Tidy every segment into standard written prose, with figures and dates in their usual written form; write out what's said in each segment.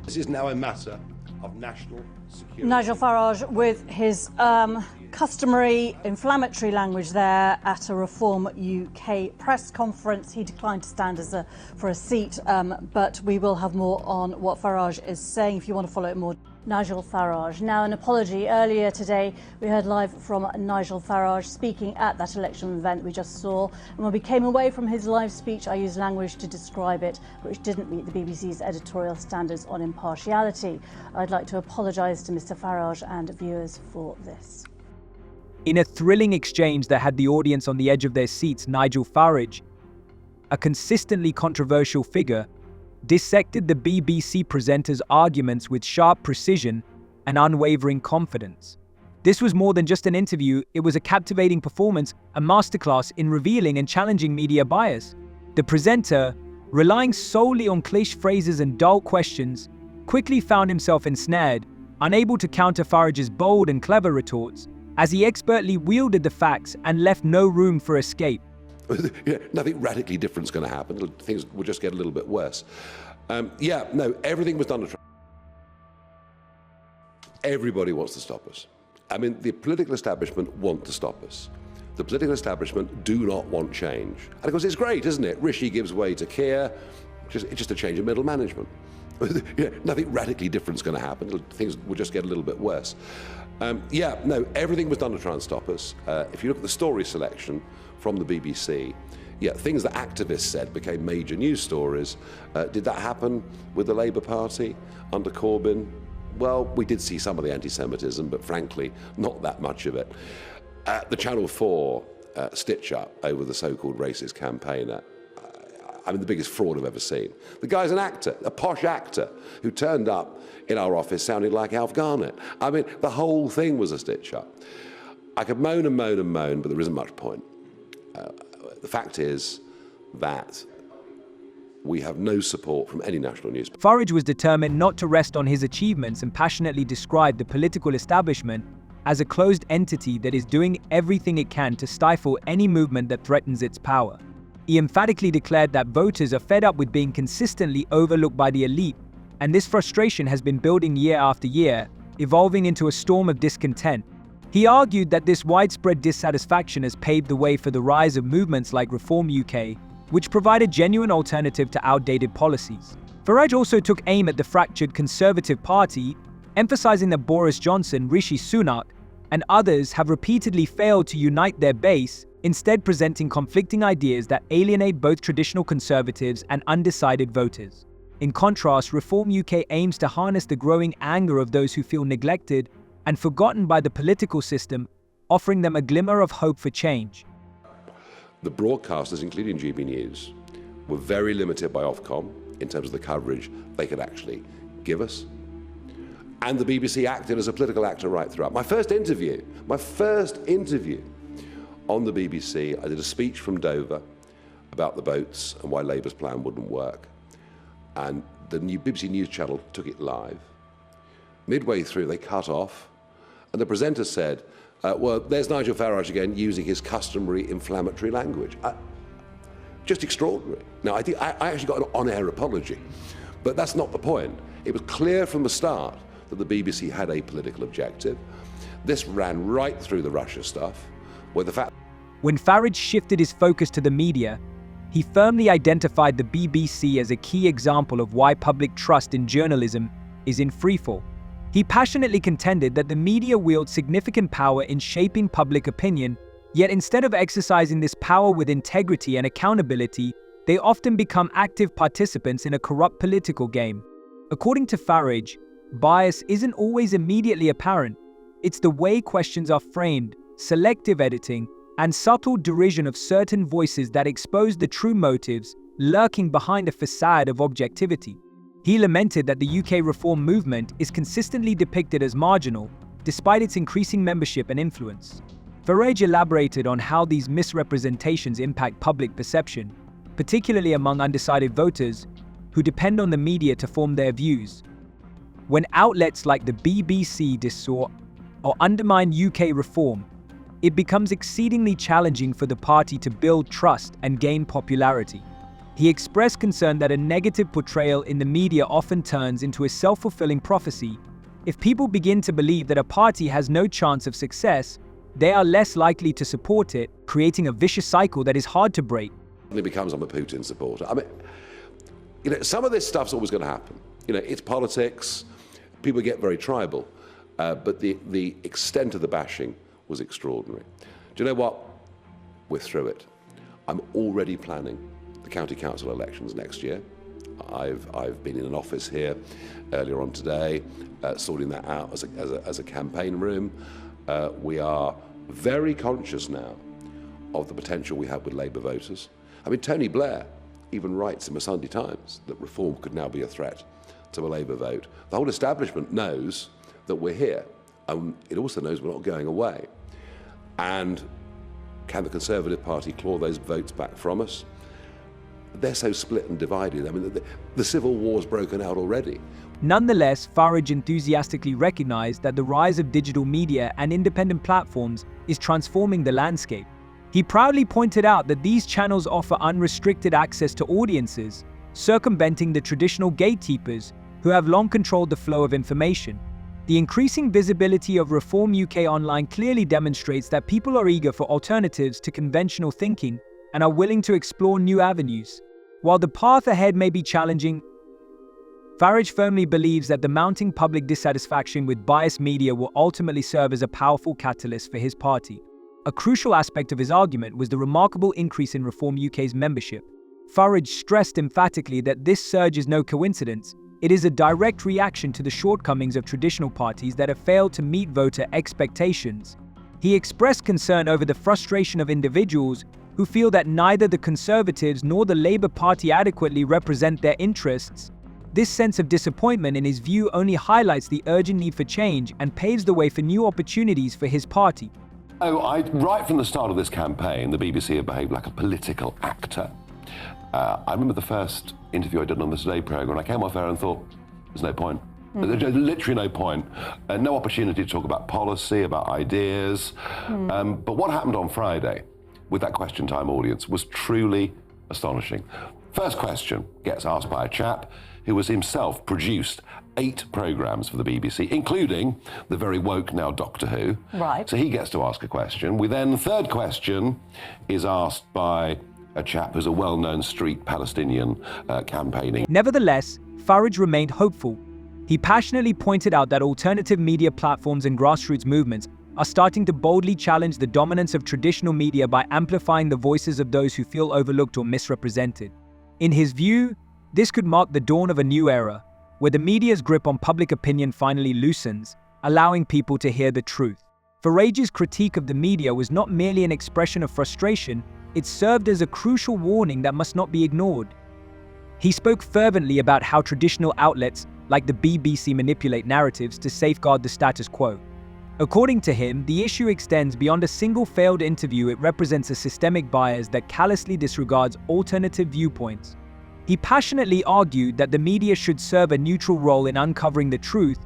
This is now a matter of national security. Nigel Farage with his customary inflammatory language there at a Reform UK press conference. He declined to stand for a seat, but we will have more on what Farage is saying if you want to follow it more. Nigel Farage. Now, an apology. Earlier today, we heard live from Nigel Farage speaking at that election event we just saw. And when we came away from his live speech, I used language to describe it, which didn't meet the BBC's editorial standards on impartiality. I'd like to apologise to Mr. Farage and viewers for this. In a thrilling exchange that had the audience on the edge of their seats, Nigel Farage, a consistently controversial figure, dissected the BBC presenter's arguments with sharp precision and unwavering confidence. This was more than just an interview, it was a captivating performance, a masterclass in revealing and challenging media bias. The presenter, relying solely on cliché phrases and dull questions, quickly found himself ensnared, unable to counter Farage's bold and clever retorts, as he expertly wielded the facts and left no room for escape. Nothing radically different is going to happen. Things will just get a little bit worse. Everything was done to try. Everybody wants to stop us. I mean, the political establishment want to stop us. The political establishment do not want change. And of course, it's great, isn't it? Rishi gives way to Keir. It's just a change of middle management. Nothing radically different is going to happen. Things will just get a little bit worse. Everything was done to try and stop us. If you look at the story selection from the BBC, things that activists said became major news stories. Did that happen with the Labour Party under Corbyn? Well, we did see some of the anti-Semitism, but frankly, not that much of it. The Channel 4 stitch-up over the so-called racist campaigner, the biggest fraud I've ever seen. The guy's an actor, a posh actor, who turned up in our office sounding like Alf Garnett. The whole thing was a stitch-up. I could moan and moan and moan, but there isn't much point. The fact is that we have no support from any national news. Farage was determined not to rest on his achievements and passionately described the political establishment as a closed entity that is doing everything it can to stifle any movement that threatens its power. He emphatically declared that voters are fed up with being consistently overlooked by the elite, and this frustration has been building year after year, evolving into a storm of discontent. He argued that this widespread dissatisfaction has paved the way for the rise of movements like Reform UK, which provide a genuine alternative to outdated policies. Farage also took aim at the fractured Conservative Party, emphasizing that Boris Johnson, Rishi Sunak, and others have repeatedly failed to unite their base, instead presenting conflicting ideas that alienate both traditional Conservatives and undecided voters. In contrast, Reform UK aims to harness the growing anger of those who feel neglected and forgotten by the political system, offering them a glimmer of hope for change. The broadcasters, including GB News, were very limited by Ofcom in terms of the coverage they could actually give us. And the BBC acted as a political actor right throughout. My first interview on the BBC, I did a speech from Dover about the boats and why Labour's plan wouldn't work. And the new BBC News channel took it live. Midway through, they cut off, and the presenter said, there's Nigel Farage again using his customary inflammatory language. Just extraordinary. Now, I actually got an on-air apology, but that's not the point. It was clear from the start that the BBC had a political objective. This ran right through the Russia stuff, where the fact... When Farage shifted his focus to the media, he firmly identified the BBC as a key example of why public trust in journalism is in freefall. He passionately contended that the media wield significant power in shaping public opinion, yet instead of exercising this power with integrity and accountability, they often become active participants in a corrupt political game. According to Farage, bias isn't always immediately apparent. It's the way questions are framed, selective editing, and subtle derision of certain voices that expose the true motives lurking behind a facade of objectivity. He lamented that the UK reform movement is consistently depicted as marginal, despite its increasing membership and influence. Farage elaborated on how these misrepresentations impact public perception, particularly among undecided voters who depend on the media to form their views. When outlets like the BBC distort or undermine UK reform, it becomes exceedingly challenging for the party to build trust and gain popularity. He expressed concern that a negative portrayal in the media often turns into a self-fulfilling prophecy. If people begin to believe that a party has no chance of success, they are less likely to support it, creating a vicious cycle that is hard to break. It becomes, I'm a Putin supporter. I mean, some of this stuff's always going to happen. It's politics. People get very tribal. But the extent of the bashing was extraordinary. Do you know what? We're through it. I'm already planning the county council elections next year. I've been in an office here earlier on today, sorting that out as a campaign room. We are very conscious now of the potential we have with Labour voters. I mean, Tony Blair even writes in the Sunday Times that reform could now be a threat to a Labour vote. The whole establishment knows that we're here, and it also knows we're not going away. And can the Conservative Party claw those votes back from us? They're so split and divided. I mean, the civil war's broken out already. Nonetheless, Farage enthusiastically recognized that the rise of digital media and independent platforms is transforming the landscape. He proudly pointed out that these channels offer unrestricted access to audiences, circumventing the traditional gatekeepers who have long controlled the flow of information. The increasing visibility of Reform UK Online clearly demonstrates that people are eager for alternatives to conventional thinking and are willing to explore new avenues. While the path ahead may be challenging, Farage firmly believes that the mounting public dissatisfaction with biased media will ultimately serve as a powerful catalyst for his party. A crucial aspect of his argument was the remarkable increase in Reform UK's membership. Farage stressed emphatically that this surge is no coincidence. It is a direct reaction to the shortcomings of traditional parties that have failed to meet voter expectations. He expressed concern over the frustration of individuals who feel that neither the Conservatives nor the Labour Party adequately represent their interests. This sense of disappointment, in his view, only highlights the urgent need for change and paves the way for new opportunities for his party. Right from the start of this campaign, the BBC have behaved like a political actor. I remember the first interview I did on the Today programme, and I came off there and thought, there's no point. There's literally no point. No opportunity to talk about policy, about ideas. But what happened on Friday with that question time audience was truly astonishing. First question gets asked by a chap who has himself produced 8 programmes for the BBC, including the very woke now Doctor Who. Right. So he gets to ask a question. The third question is asked by a chap who's a well-known street Palestinian campaigning. Nevertheless, Farage remained hopeful. He passionately pointed out that alternative media platforms and grassroots movements are starting to boldly challenge the dominance of traditional media by amplifying the voices of those who feel overlooked or misrepresented. In his view, this could mark the dawn of a new era, where the media's grip on public opinion finally loosens, allowing people to hear the truth. Farage's critique of the media was not merely an expression of frustration, it served as a crucial warning that must not be ignored. He spoke fervently about how traditional outlets like the BBC manipulate narratives to safeguard the status quo. According to him, the issue extends beyond a single failed interview. It represents a systemic bias that callously disregards alternative viewpoints. He passionately argued that the media should serve a neutral role in uncovering the truth,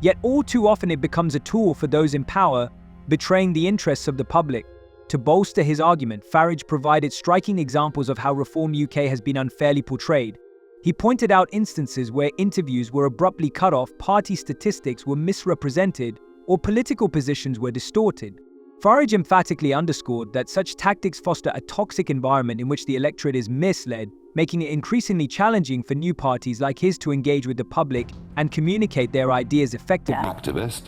yet all too often it becomes a tool for those in power, betraying the interests of the public. To bolster his argument, Farage provided striking examples of how Reform UK has been unfairly portrayed. He pointed out instances where interviews were abruptly cut off, party statistics were misrepresented, or political positions were distorted. Farage emphatically underscored that such tactics foster a toxic environment in which the electorate is misled, making it increasingly challenging for new parties like his to engage with the public and communicate their ideas effectively. Activist.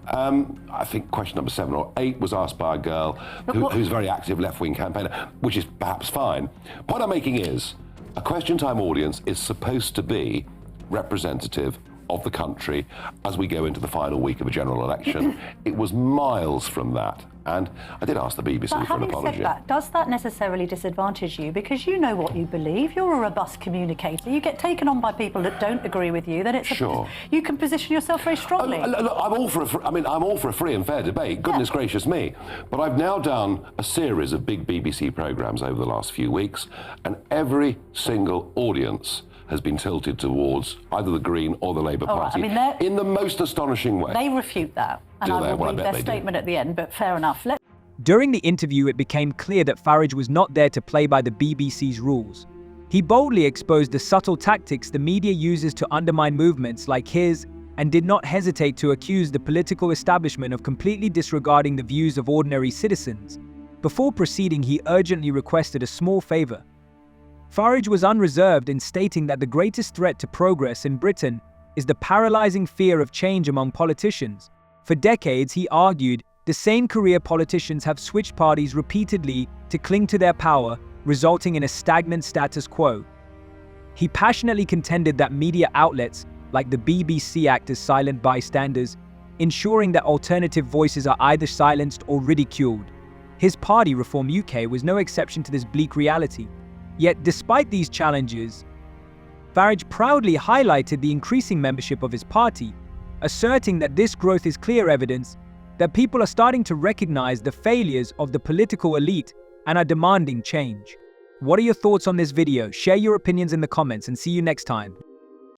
I think question number 7 or 8 was asked by a girl who's a very active left-wing campaigner, which is perhaps fine. Point I'm making is, a question time audience is supposed to be representative of the country as we go into the final week of a general election. It was miles from that. And I did ask the BBC for an apology. Having said that, does that necessarily disadvantage you? Because you know what you believe, you're a robust communicator, you get taken on by people that don't agree with you, then it's sure. You can position yourself very strongly. Look, I'm all for a free and fair debate, goodness gracious me. But I've now done a series of big BBC programmes over the last few weeks, and every single audience has been tilted towards either the Green or the Labour Party in the most astonishing way. They refute that, and I will read their statement at the end, but fair enough. During the interview, it became clear that Farage was not there to play by the BBC's rules. He boldly exposed the subtle tactics the media uses to undermine movements like his, and did not hesitate to accuse the political establishment of completely disregarding the views of ordinary citizens. Before proceeding, he urgently requested a small favor. Farage was unreserved in stating that the greatest threat to progress in Britain is the paralyzing fear of change among politicians. For decades, he argued, the same career politicians have switched parties repeatedly to cling to their power, resulting in a stagnant status quo. He passionately contended that media outlets, like the BBC, act as silent bystanders, ensuring that alternative voices are either silenced or ridiculed. His party, Reform UK, was no exception to this bleak reality. Yet, despite these challenges, Farage proudly highlighted the increasing membership of his party, asserting that this growth is clear evidence that people are starting to recognize the failures of the political elite and are demanding change. What are your thoughts on this video? Share your opinions in the comments and see you next time.